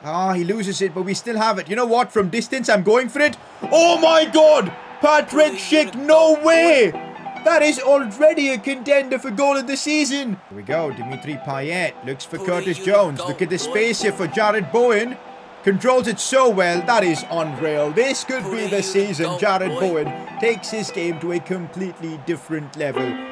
Ah, he loses it, but we still have it. You know what? From distance, I'm going for it. Oh my god! Patrick Schick, no way! That is already a contender for goal of the season. Here we go. Dimitri Payet looks for Curtis Jones. Look at the space here for Jared Bowen. Controls it so well. That is unreal. This could be the season. Jared Bowen takes his game to a completely different level.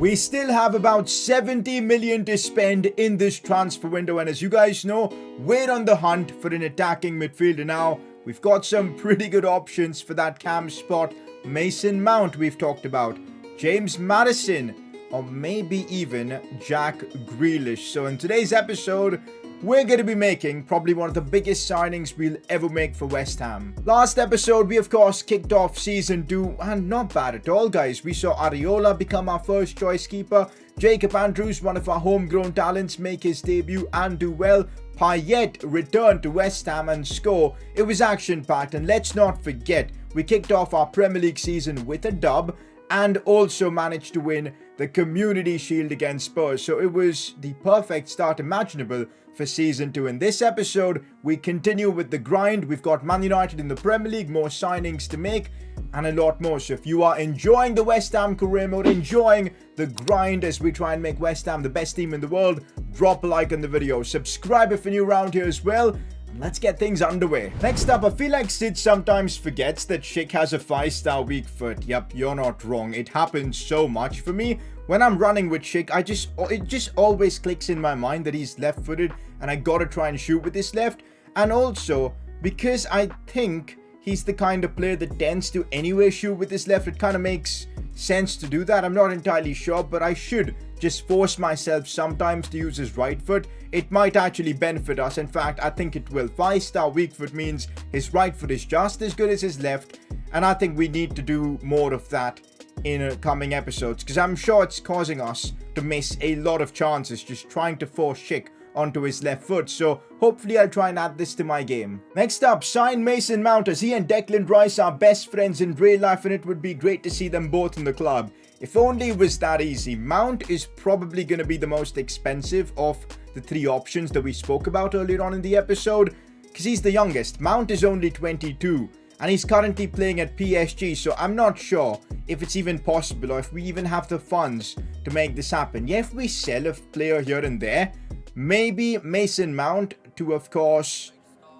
We still have about 70 million to spend in this transfer window, and as you guys know, we're on the hunt for an attacking midfielder now. We've got some pretty good options for that cam spot. Mason Mount we've talked about, James Maddison, or maybe even Jack Grealish. So in today's episode, we're going to be making probably one of the biggest signings we'll ever make for West Ham. Last episode, we of course kicked off season 2, and not bad at all, guys. We saw Areola become our first choice keeper. Jacob Andrews, one of our homegrown talents, make his debut and do well. Payet returned to West Ham and score. It was action-packed, and let's not forget, we kicked off our Premier League season with a dub and also managed to win the Community Shield against Spurs. So it was the perfect start imaginable for season 2. In this episode, we continue with the grind. We've got Man United in the Premier League, more signings to make, and a lot more. So if you are enjoying the West Ham career mode, enjoying the grind as we try and make West Ham the best team in the world, drop a like on the video. Subscribe if you're new around here as well. Let's get things underway. Next up, I feel like Sid sometimes forgets that Schick has a 5-star weak foot. Yep, you're not wrong. It happens so much for me. When I'm running with Schick, it just always clicks in my mind that he's left-footed and I gotta try and shoot with his left. And also, because I think he's the kind of player that tends to anyway shoot with his left, it kind of makes sense to do that. I'm not entirely sure, but I should just force myself sometimes to use his right foot. It might actually benefit us. In fact, I think it will. 5-star weak foot means his right foot is just as good as his left, and I think we need to do more of that in coming episodes, because I'm sure it's causing us to miss a lot of chances just trying to force Schick onto his left foot. So hopefully I'll try and add this to my game. Next up, sign Mason Mount, as he and Declan Rice are best friends in real life, and it would be great to see them both in the club. If only it was that easy. Mount is probably going to be the most expensive of the 3 options that we spoke about earlier on in the episode, because he's the youngest. Mount is only 22 and he's currently playing at PSG, so I'm not sure if it's even possible or if we even have the funds to make this happen. Yeah, if we sell a player here and there, maybe Mason Mount to, of course,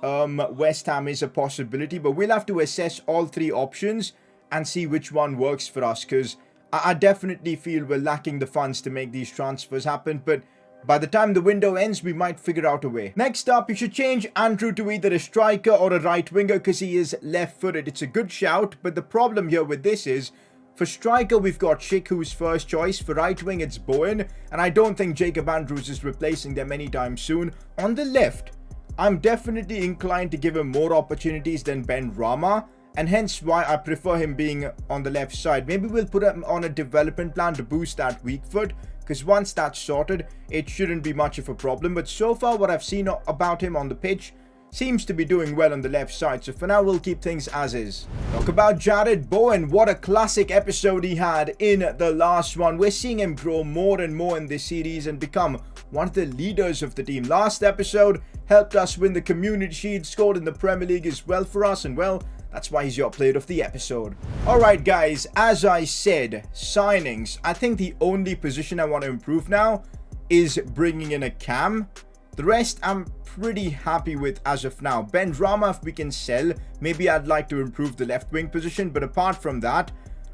West Ham is a possibility, but we'll have to assess all 3 options and see which one works for us, because I definitely feel we're lacking the funds to make these transfers happen, but by the time the window ends, we might figure out a way. Next up, you should change Andrew to either a striker or a right winger because he is left-footed. It's a good shout, but the problem here with this is, for striker, we've got Schick, who's first choice. For right wing, it's Bowen, and I don't think Jacob Andrews is replacing them anytime soon. On the left, I'm definitely inclined to give him more opportunities than Ben Rama, and hence why I prefer him being on the left side. Maybe we'll put him on a development plan to boost that weak foot, because once that's sorted, it shouldn't be much of a problem. But so far, what I've seen about him on the pitch seems to be doing well on the left side. So for now, we'll keep things as is. Talk about Jared Bowen. What a classic episode he had in the last one. We're seeing him grow more and more in this series and become one of the leaders of the team. Last episode helped us win the Community Shield, scored in the Premier League as well for us, and well, that's why he's your player of the episode. Alright guys, as I said, signings. I think the only position I want to improve now is bringing in a cam. The rest I'm pretty happy with as of now. Ben Rama, if we can sell, maybe I'd like to improve the left wing position, but apart from that,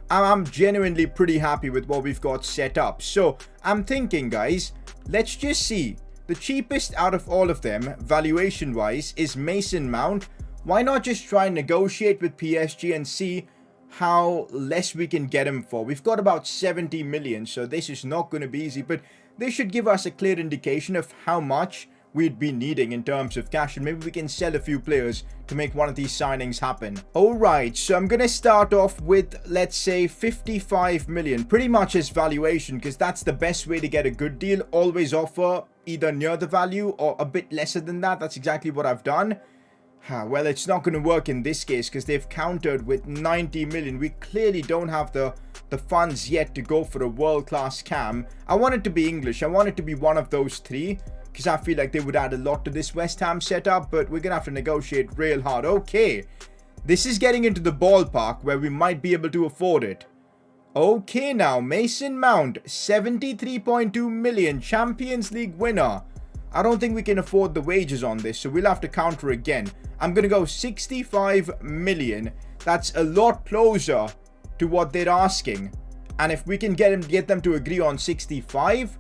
I'm genuinely pretty happy with what we've got set up. So I'm thinking, guys, let's just see. The cheapest out of all of them, valuation wise, is Mason Mount. Why not just try and negotiate with PSG and see how less we can get him for? We've got about 70 million, so this is not going to be easy, but this should give us a clear indication of how much we'd be needing in terms of cash, and maybe we can sell a few players to make one of these signings happen. Alright, so I'm going to start off with, let's say, 55 million, pretty much as valuation, because that's the best way to get a good deal. Always offer either near the value or a bit lesser than that. That's exactly what I've done. Well, it's not going to work in this case because they've countered with 90 million. We clearly don't have the funds yet to go for a world-class cam. I want it to be English. I want it to be one of those three because I feel like they would add a lot to this West Ham setup, but we're going to have to negotiate real hard. Okay, this is getting into the ballpark where we might be able to afford it. Okay, now, Mason Mount, 73.2 million, Champions League winner. I don't think we can afford the wages on this, so we'll have to counter again. I'm going to go 65 million. That's a lot closer to what they're asking. And if we can get them to agree on 65,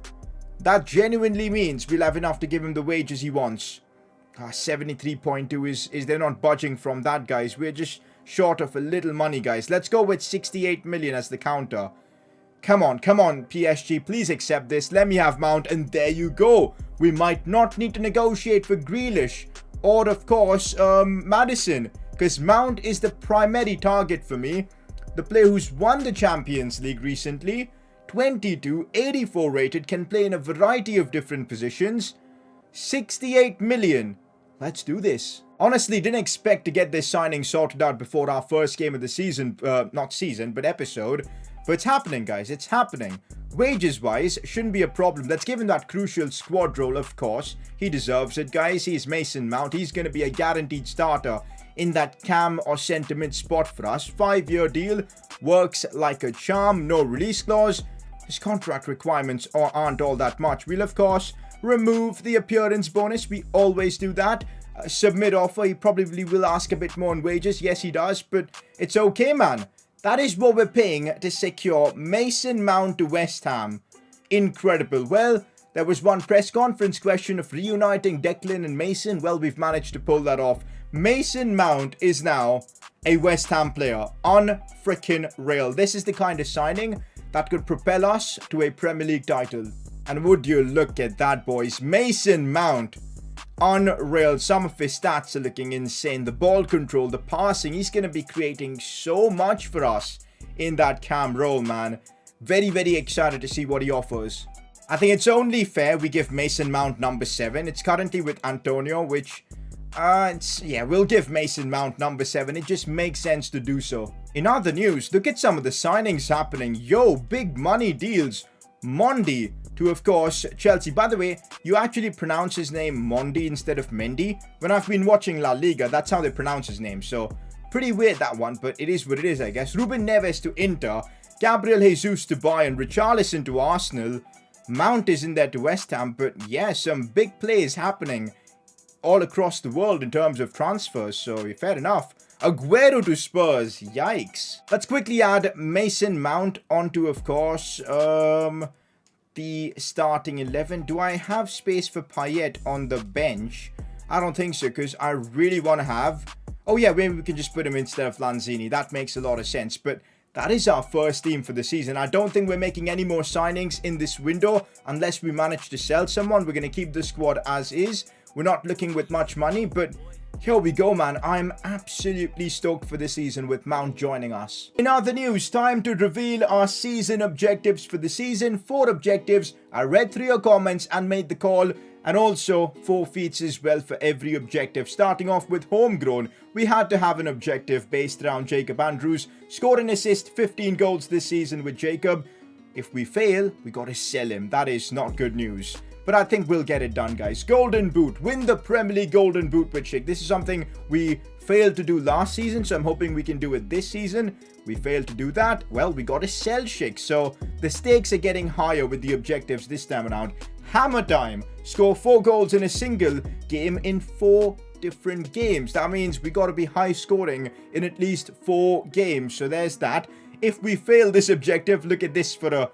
that genuinely means we'll have enough to give him the wages he wants. 73.2 is they're not budging from that, guys. We're just short of a little money, guys. Let's go with 68 million as the counter. Come on, PSG, please accept this. Let me have Mount, and there you go. We might not need to negotiate for Grealish or, of course, Maddison, because Mount is the primary target for me. The player who's won the Champions League recently, 22, 84 rated, can play in a variety of different positions. 68 million. Let's do this. Honestly, didn't expect to get this signing sorted out before our first game of the season. Not season, but episode. But it's happening, guys. It's happening. Wages-wise, shouldn't be a problem. Let's give him that crucial squad role, of course. He deserves it, guys. He's Mason Mount. He's going to be a guaranteed starter in that cam or sentiment spot for us. 5-year deal. Works like a charm. No release clause. His contract requirements aren't all that much. We'll, of course, remove the appearance bonus. We always do that. Submit offer. He probably will ask a bit more on wages. Yes, he does. But it's okay, man. That is what we're paying to secure Mason Mount to West Ham. Incredible. Well, there was one press conference question of reuniting Declan and Mason. Well, we've managed to pull that off. Mason Mount is now a West Ham player on frickin' rail. This is the kind of signing that could propel us to a Premier League title. And would you look at that, boys. Mason Mount. Unreal. Some of his stats are looking insane. The ball control, the passing. He's going to be creating so much for us in that cam role, man. Very, very excited to see what he offers. I think it's only fair we give Mason Mount number 7. It's currently with Antonio, which... yeah, we'll give Mason Mount number 7. It just makes sense to do so. In other news, look at some of the signings happening. Yo, big money deals. Mondi to, of course, Chelsea. By the way, you actually pronounce his name Mondi instead of Mendy. When I've been watching La Liga, that's how they pronounce his name. So, pretty weird that one, but it is what it is, I guess. Ruben Neves to Inter. Gabriel Jesus to Bayern. Richarlison to Arsenal. Mount is in there to West Ham. But yeah, some big plays happening all across the world in terms of transfers. So, fair enough. Aguero to Spurs. Yikes. Let's quickly add Mason Mount onto, of course, the starting 11. Do I have space for Payet on the bench? I don't think so, because I really want to have... Oh yeah, maybe we can just put him instead of Lanzini. That makes a lot of sense. But that is our first team for the season. I don't think we're making any more signings in this window unless we manage to sell someone. We're going to keep the squad as is. We're not looking with much money, but... here we go, man. I'm absolutely stoked for the season with Mount joining us. In other news, time to reveal our season objectives for the season. 4 objectives. I read through your comments and made the call. And also 4 feats as well for every objective. Starting off with homegrown, we had to have an objective based around Jacob Andrews. Score and assist 15 goals this season with Jacob. If we fail, we got to sell him. That is not good news. But I think we'll get it done, guys. Golden Boot. Win the Premier League Golden Boot with Schick. This is something we failed to do last season, so I'm hoping we can do it this season. We failed to do that. Well, we got to sell Schick. So the stakes are getting higher with the objectives this time around. Hammer time. Score 4 goals in a single game in 4 different games. That means we got to be high scoring in at least 4 games. So there's that. If we fail this objective, look at this for a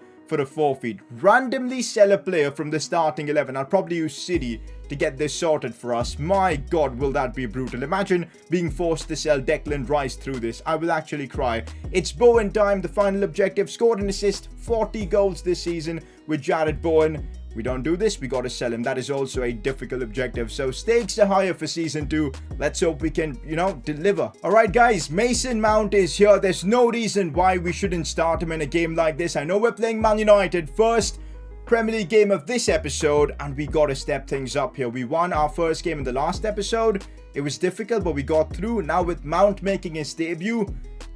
forfeit. Randomly sell a player from the starting 11. I'll probably use City to get this sorted for us. My God, will that be brutal. Imagine being forced to sell Declan Rice through this. I will actually cry. It's Bowen time. The final objective. Scored an assist. 40 goals this season with Jared Bowen. We don't do this, we got to sell him. That is also a difficult objective. So stakes are higher for season 2. Let's hope we can, deliver. Alright guys, Mason Mount is here. There's no reason why we shouldn't start him in a game like this. I know we're playing Man United. First Premier League game of this episode, and we got to step things up here. We won our first game in the last episode. It was difficult, but we got through. Now with Mount making his debut,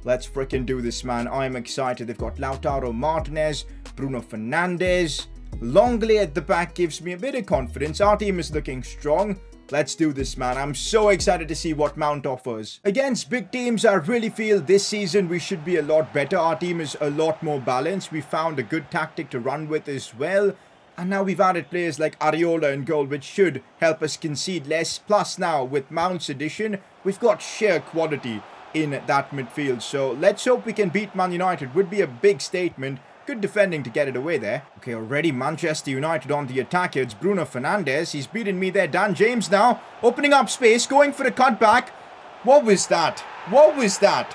let's freaking do this, man. I'm excited. They've got Lautaro Martinez, Bruno Fernandes. Longley at the back gives me a bit of confidence. Our team is looking strong. Let's do this, man. I'm so excited to see what Mount offers. Against big teams, I really feel this season we should be a lot better. Our team is a lot more balanced. We found a good tactic to run with as well. And now we've added players like Areola in goal, which should help us concede less. Plus now, with Mount's addition, we've got sheer quality in that midfield. So let's hope we can beat Man United. Would be a big statement. Good defending to get it away there. Okay, already Manchester United on the attack here. It's Bruno Fernandes. He's beaten me there. Dan James now opening up space, going for a cutback. What was that? What was that?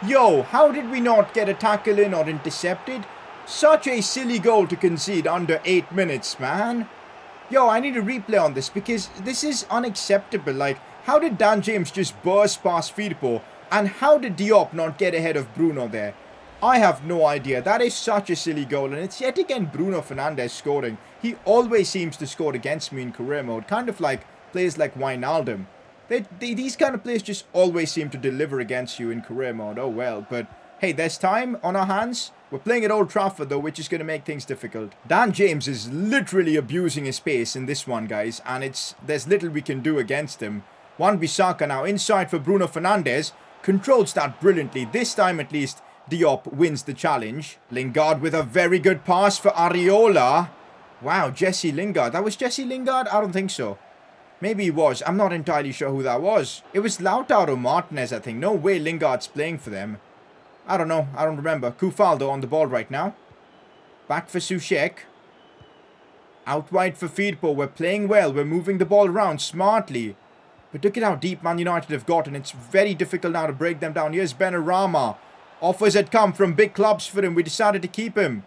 Yo, how did we not get a tackle in or intercepted? Such a silly goal to concede under 8 minutes, man. Yo, I need a replay on this because this is unacceptable. Like, how did Dan James just burst past Firpo? And how did Diop not get ahead of Bruno there? I have no idea. That is such a silly goal. And it's yet again Bruno Fernandes scoring. He always seems to score against me in career mode. Kind of like players like Wijnaldum. These kind of players just always seem to deliver against you in career mode. Oh well. But hey, there's time on our hands. We're playing at Old Trafford though, which is going to make things difficult. Dan James is literally abusing his pace in this one, guys. And there's little we can do against him. Wan-Bissaka now inside for Bruno Fernandes. Controls that brilliantly. This time at least, Diop wins the challenge. Lingard with a very good pass for Areola. Wow, Jesse Lingard. That was Jesse Lingard? I don't think so. Maybe he was. I'm not entirely sure who that was. It was Lautaro Martinez, I think. No way Lingard's playing for them. I don't know. I don't remember. Kufaldo on the ball right now. Back for Soucek. Out wide for Firpo. We're playing well. We're moving the ball around smartly. But look at how deep Man United have gotten. It's very difficult now to break them down. Here's Benrahma. Offers had come from big clubs for him. We decided to keep him.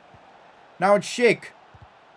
Now it's Schick.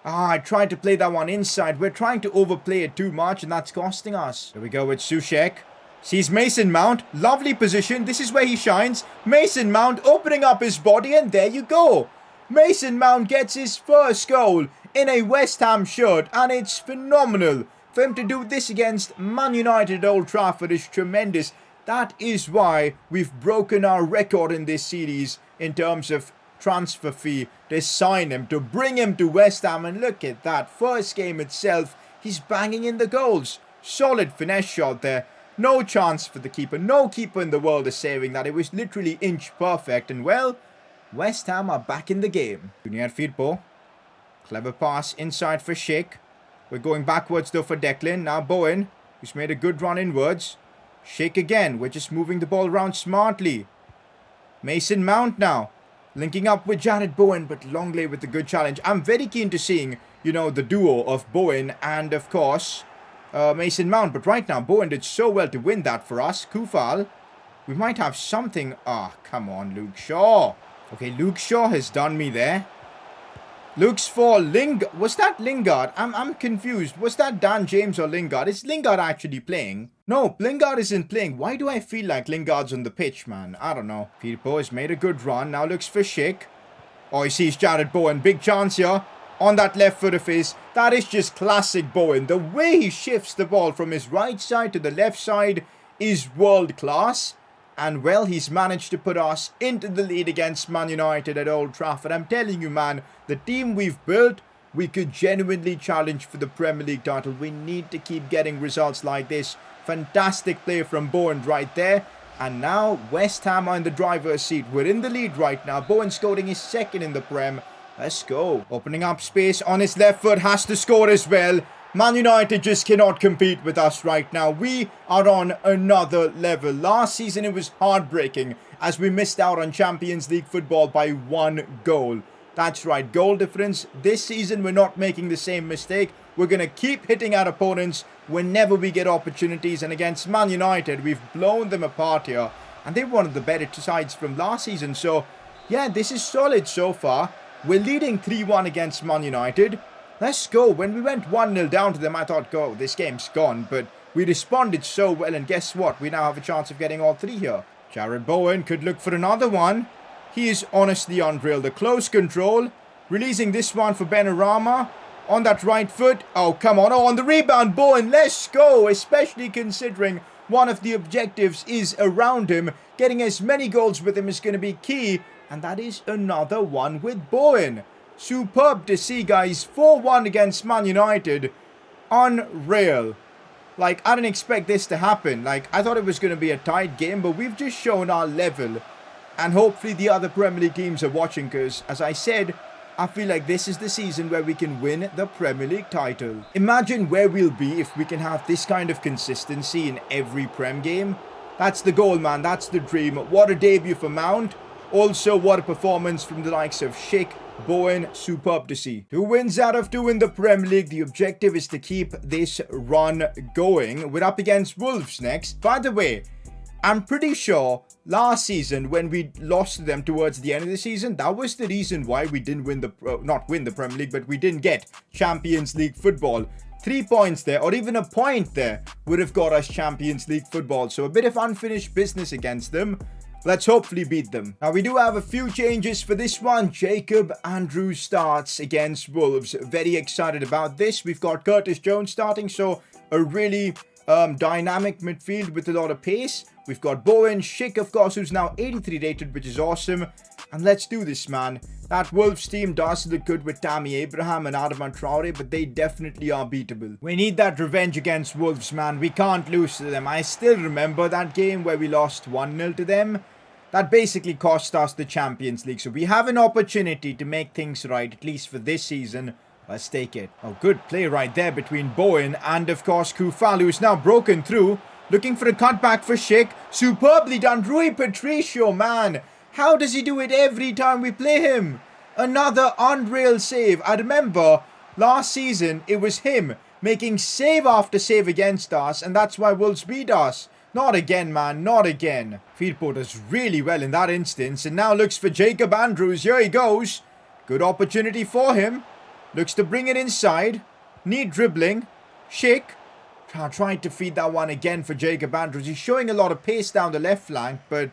I tried to play that one inside. We're trying to overplay it too much, and that's costing us. Here we go with Soucek. Sees Mason Mount. Lovely position. This is where he shines. Mason Mount opening up his body, and there you go. Mason Mount gets his first goal in a West Ham shirt, and it's phenomenal. For him to do this against Man United at Old Trafford is tremendous. That is why we've broken our record in this series in terms of transfer fee to sign him, to bring him to West Ham. And look at that. First game itself, he's banging in the goals. Solid finesse shot there. No chance for the keeper. No keeper in the world is saving that. It was literally inch perfect. And well, West Ham are back in the game. Junior Firpo. Clever pass inside for Schick. We're going backwards though for Declan. Now Bowen, who's made a good run inwards. Schick again. We're just moving the ball around smartly. Mason Mount now. Linking up with Jared Bowen, but Longley with the good challenge. I'm very keen to seeing, the duo of Bowen and, of course, Mason Mount. But right now, Bowen did so well to win that for us. Kufal. We might have something. Come on, Luke Shaw. Okay, Luke Shaw has done me there. Looks for Lingard. Was that Lingard? I'm confused. Was that Dan James or Lingard? Is Lingard actually playing? No, Lingard isn't playing. Why do I feel like Lingard's on the pitch, man? I don't know. Firpo has made a good run. Now looks for Schick. Oh, he sees Jared Bowen. Big chance here. On that left foot of his. That is just classic Bowen. The way he shifts the ball from his right side to the left side is world class. And well, he's managed to put us into the lead against Man United at Old Trafford. I'm telling you, man, the team we've built, we could genuinely challenge for the Premier League title. We need to keep getting results like this. Fantastic play from Bowen right there. And now West Ham are in the driver's seat. We're in the lead right now. Bowen scoring his second in the Prem. Let's go. Opening up space on his left foot. Has to score as well. Man United just cannot compete with us right now. We are on another level. Last season it was heartbreaking as we missed out on Champions League football by 1 goal. That's right, goal difference. This season we're not making the same mistake. We're going to keep hitting our opponents whenever we get opportunities. And against Man United, we've blown them apart here. And they're one of the better sides from last season. So, yeah, this is solid so far. We're leading 3-1 against Man United. Let's go. When we went 1-0 down to them, I thought, go, this game's gone. But we responded so well, and guess what? We now have a chance of getting all 3 here. Jared Bowen could look for another one. He is honestly unreal. The close control. Releasing this one for Benrahma. On that right foot. Oh, come on. Oh, on the rebound, Bowen. Let's go. Especially considering one of the objectives is around him. Getting as many goals with him is going to be key. And that is another one with Bowen. Superb to see, guys. 4-1 against Man United. Unreal. Like, I didn't expect this to happen. Like, I thought it was going to be a tight game, but we've just shown our level. And hopefully the other Premier League teams are watching, because, as I said, I feel like this is the season where we can win the Premier League title. Imagine where we'll be if we can have this kind of consistency in every Prem game. That's the goal, man. That's the dream. What a debut for Mount. Also, what a performance from the likes of Schick, Bowen. Superb to see. 2 wins out of 2 in the Premier League. The objective is to keep this run going. We're up against Wolves next. By the way, I'm pretty sure last season when we lost to them towards the end of the season, that was the reason why we didn't win not win the Premier League, but we didn't get Champions League football. 3 points there, or even a point there, would have got us Champions League football. So a bit of unfinished business against them. Let's hopefully beat them. Now, we do have a few changes for this one. Jacob Andrews starts against Wolves. Very excited about this. We've got Curtis Jones starting, so a really dynamic midfield with a lot of pace. We've got Bowen, Schick, of course, who's now 83 rated, which is awesome. And let's do this, man. That Wolves team does look good with Tammy Abraham and Adama Traore, but they definitely are beatable. We need that revenge against Wolves, man. We can't lose to them. I still remember that game where we lost 1-0 to them. That basically cost us the Champions League. So we have an opportunity to make things right, at least for this season. Let's take it. Oh, good play right there between Bowen and, of course, Kufal, who's now broken through. Looking for a cutback for Schick. Superbly done. Rui Patricio, man. How does he do it every time we play him? Another unreal save. I remember last season it was him making save after save against us, and that's why Wolves beat us. Not again, man. Not again. Firpo does really well in that instance, and now looks for Jacob Andrews. Here he goes. Good opportunity for him. Looks to bring it inside. Need dribbling. Schick. Trying to feed that one again for Jacob Andrews. He's showing a lot of pace down the left flank, but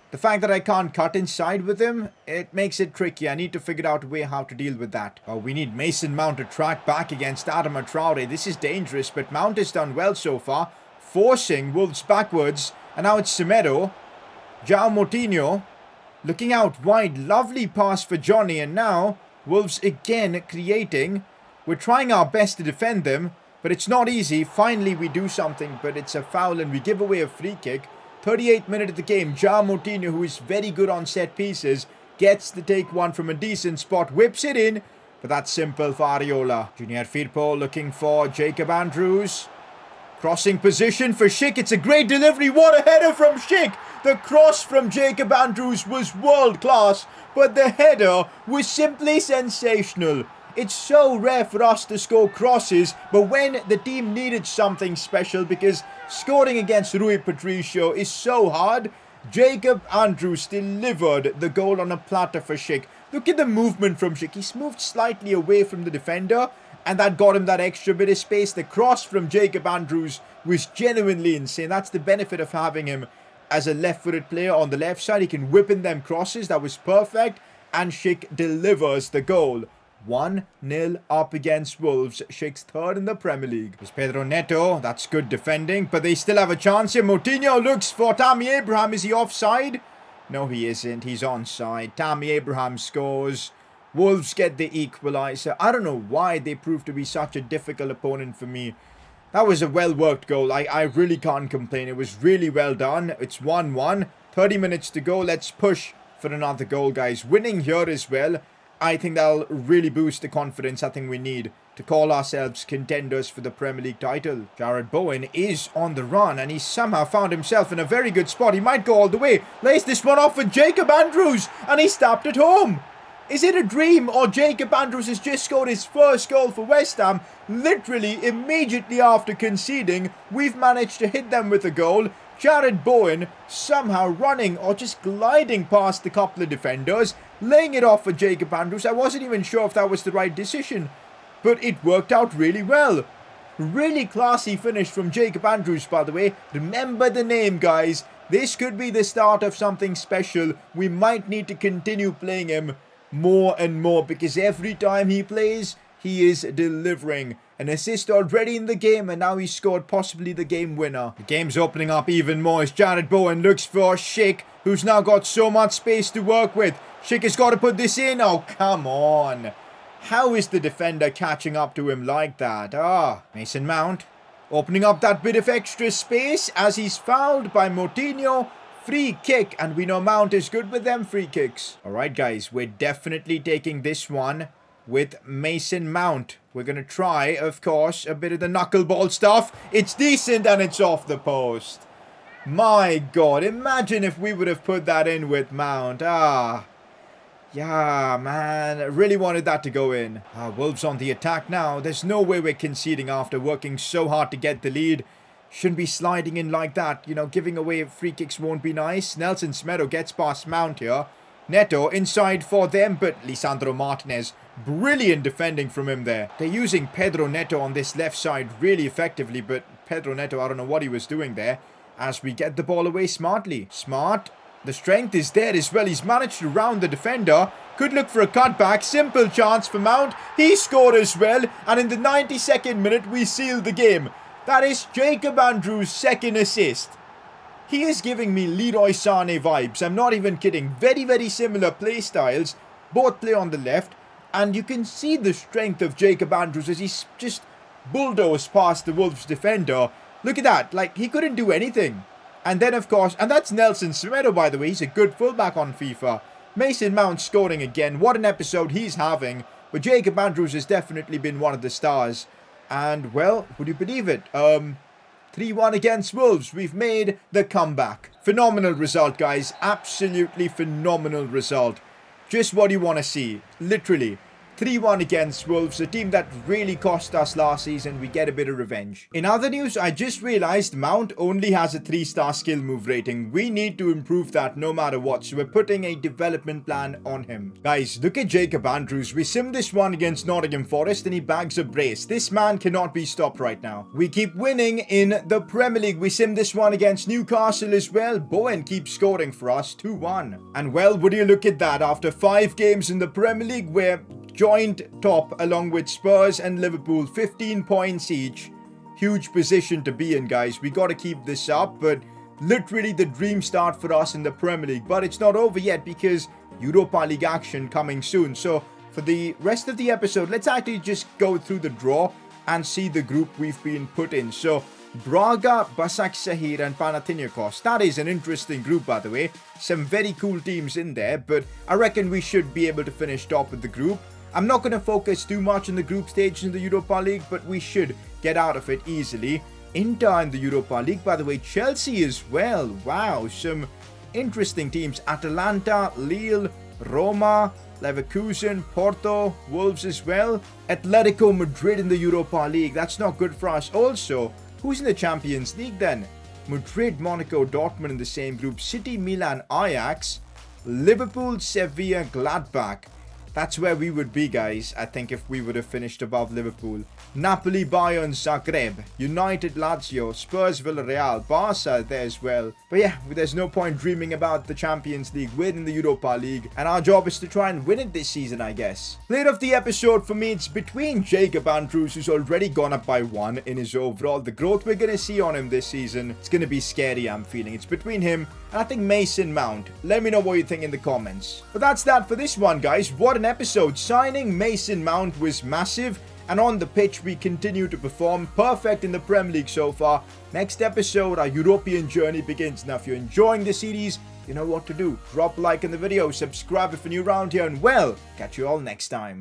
the fact that I can't cut inside with him, it makes it tricky. I need to figure out a way how to deal with that. Oh, we need Mason Mount to track back against Adama Traore. This is dangerous, but Mount has done well so far, forcing Wolves backwards. And now it's Semedo. João Moutinho looking out wide. Lovely pass for Johnny. And now Wolves again creating. We're trying our best to defend them, but it's not easy. Finally, we do something, but it's a foul and we give away a free kick. 38th minute of the game. João Moutinho, who is very good on set pieces, gets to take one from a decent spot. Whips it in, but that's simple for Areola. Junior Firpo looking for Jacob Andrews. Crossing position for Schick. It's a great delivery. What a header from Schick. The cross from Jacob Andrews was world class, but the header was simply sensational. It's so rare for us to score crosses, but when the team needed something special, because scoring against Rui Patricio is so hard, Jacob Andrews delivered the goal on a platter for Schick. Look at the movement from Schick. He's moved slightly away from the defender, and that got him that extra bit of space. The cross from Jacob Andrews was genuinely insane. That's the benefit of having him as a left-footed player on the left side. He can whip in them crosses. That was perfect, and Schick delivers the goal. 1-0 up against Wolves. Schick's third in the Premier League. It's Pedro Neto. That's good defending, but they still have a chance here. Moutinho looks for Tammy Abraham. Is he offside? No, he isn't. He's onside. Tammy Abraham scores. Wolves get the equaliser. I don't know why they proved to be such a difficult opponent for me. That was a well-worked goal. I really can't complain. It was really well done. It's 1-1. 30 minutes to go. Let's push for another goal, guys. Winning here as well, I think that'll really boost the confidence I think we need to call ourselves contenders for the Premier League title. Jared Bowen is on the run, and he somehow found himself in a very good spot. He might go all the way. Lays this one off for Jacob Andrews, and he stopped at home. Is it a dream, or Jacob Andrews has just scored his first goal for West Ham? Literally immediately after conceding, we've managed to hit them with a goal. Jared Bowen somehow running or just gliding past a couple of defenders, laying it off for Jacob Andrews. I wasn't even sure if that was the right decision, but it worked out really well. Really classy finish from Jacob Andrews, by the way. Remember the name, guys. This could be the start of something special. We might need to continue playing him more and more, because every time he plays, he is delivering. An assist already in the game, and now he's scored possibly the game winner. The game's opening up even more as Jared Bowen looks for Schick, who's now got so much space to work with. Schick has got to put this in. Oh, come on. How is the defender catching up to him like that? Mason Mount opening up that bit of extra space as he's fouled by Moutinho. Free kick, and we know Mount is good with them free kicks. Alright guys, we're definitely taking this one with Mason Mount. We're going to try, of course, a bit of the knuckleball stuff. It's decent and it's off the post. My God, imagine if we would have put that in with Mount. Yeah, man, I really wanted that to go in. Wolves on the attack now. There's no way we're conceding after working so hard to get the lead. Shouldn't be sliding in like that. You know, giving away free kicks won't be nice. Nelson Semedo gets past Mount here. Neto inside for them, but Lisandro Martinez, brilliant defending from him there. They're using Pedro Neto on this left side really effectively, but Pedro Neto, I don't know what he was doing there. As we get the ball away smartly. Smart. The strength is there as well. He's managed to round the defender. Could look for a cutback. Simple chance for Mount. He scored as well. And in the 92nd minute, we sealed the game. That is Jacob Andrews' second assist. He is giving me Leroy Sané vibes. I'm not even kidding. Very, very similar play styles. Both play on the left. And you can see the strength of Jacob Andrews as he's just bulldozed past the Wolves defender. Look at that. Like, he couldn't do anything. And then, of course, and that's Nelson Semedo, by the way. He's a good fullback on FIFA. Mason Mount scoring again. What an episode he's having. But Jacob Andrews has definitely been one of the stars. And, well, would you believe it? 3-1 against Wolves. We've made the comeback. Phenomenal result, guys. Absolutely phenomenal result. Just what you want to see. Literally. 3-1 against Wolves, a team that really cost us last season. We get a bit of revenge. In other news, I just realized Mount only has a 3-star skill move rating. We need to improve that no matter what, so we're putting a development plan on him. Guys, look at Jacob Andrews. We simmed this one against Nottingham Forest and he bags a brace. This man cannot be stopped right now. We keep winning in the Premier League. We simmed this one against Newcastle as well. Bowen keeps scoring for us, 2-1. And well, would you look at that, after 5 games in the Premier League, we're joint top along with Spurs and Liverpool, 15 points each. Huge position to be in, guys. We got to keep this up, but literally the dream start for us in the Premier League. But it's not over yet because Europa League action coming soon. So for the rest of the episode, let's actually just go through the draw and see the group we've been put in. So Braga, Başakşehir and Panathinaikos. That is an interesting group, by the way. Some very cool teams in there, but I reckon we should be able to finish top of the group. I'm not going to focus too much on the group stage in the Europa League, but we should get out of it easily. Inter in the Europa League, by the way, Chelsea as well. Wow, some interesting teams. Atalanta, Lille, Roma, Leverkusen, Porto, Wolves as well. Atletico Madrid in the Europa League. That's not good for us. Also, who's in the Champions League then? Madrid, Monaco, Dortmund in the same group. City, Milan, Ajax, Liverpool, Sevilla, Gladbach. That's where we would be, guys, I think, if we would have finished above Liverpool. Napoli, Bayern, Zagreb, United, Lazio, Spurs, Villarreal, Barca there as well. But yeah, there's no point dreaming about the Champions League. We're in the Europa League, and our job is to try and win it this season, I guess. Player of the episode for me, it's between Jacob Andrews, who's already gone up by 1 in his overall. The growth we're going to see on him this season, it's going to be scary, I'm feeling. It's between him and I think Mason Mount. Let me know what you think in the comments. But that's that for this one, guys. What an episode. Signing Mason Mount was massive. And on the pitch, we continue to perform perfect in the Premier League so far. Next episode, our European journey begins. Now, if you're enjoying the series, you know what to do. Drop a like in the video, subscribe if you're new around here, and well, catch you all next time.